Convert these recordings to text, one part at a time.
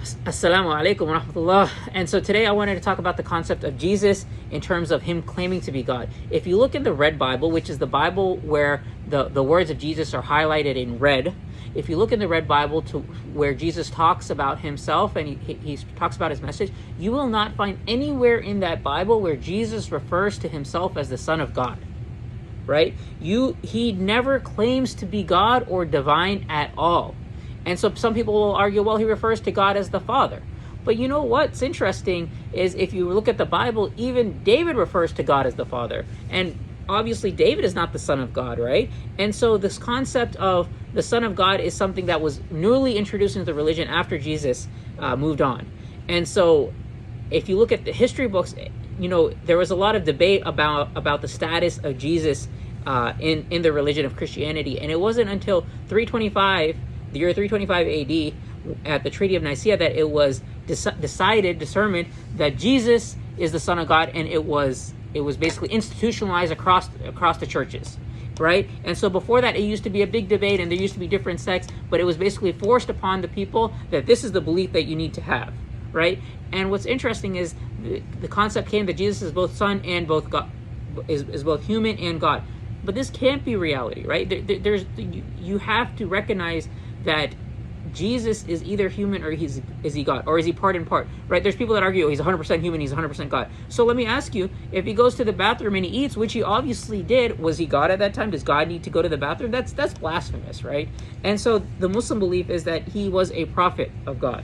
Assalamu alaikum wa rahmatullah. And so today I wanted to talk about the concept of Jesus in terms of him claiming to be God. If you look in the Red Bible, which is the Bible where the words of Jesus are highlighted in red, if you look in the Red Bible to where Jesus talks about himself and he talks about his message, you will not find anywhere in that Bible where Jesus refers to himself as the Son of God. Right? He never claims to be God or divine at all. And so some people will argue, well, he refers to God as the Father. But you know what's interesting is if you look at the Bible, even David refers to God as the Father. And obviously David is not the Son of God, right? And so this concept of the Son of God is something that was newly introduced into the religion after Jesus moved on. And so if you look at the history books, you know, there was a lot of debate about the status of Jesus in the religion of Christianity. And it wasn't until the year 325 AD, at the Treaty of Nicaea, that it was determined that Jesus is the Son of God, and it was basically institutionalized across the churches, right? And so before that, it used to be a big debate, and there used to be different sects, but it was basically forced upon the people that this is the belief that you need to have, right? And what's interesting is the concept came that Jesus is both Son and both God, is both human and God. But this can't be reality, right? You have to recognize that Jesus is either human or is he God, or is he part and part, right? There's people that argue, oh, he's 100% human, he's 100% God. So let me ask you, if he goes to the bathroom and he eats, which he obviously did, was he God at that time? Does God need to go to the bathroom? That's blasphemous, right? And so the Muslim belief is that he was a prophet of God.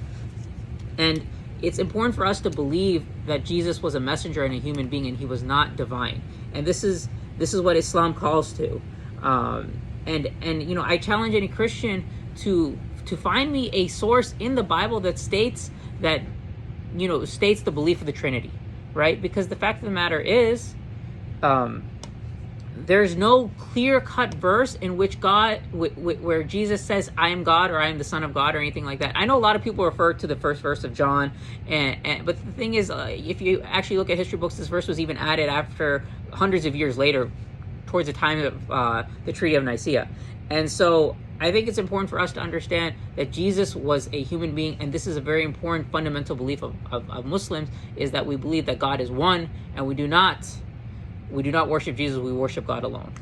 And it's important for us to believe that Jesus was a messenger and a human being, and he was not divine. And this is what Islam calls to. And you know, I challenge any Christian to find me a source in the Bible that states the belief of the Trinity, right? Because the fact of the matter is, there's no clear-cut verse in which where Jesus says, I am God, or I am the Son of God, or anything like that. I know a lot of people refer to the first verse of John, but the thing is, if you actually look at history books, this verse was even added after hundreds of years later, towards the time of the Treaty of Nicaea. And so I think it's important for us to understand that Jesus was a human being, and this is a very important fundamental belief of Muslims, is that we believe that God is one, and we do not worship Jesus, we worship God alone.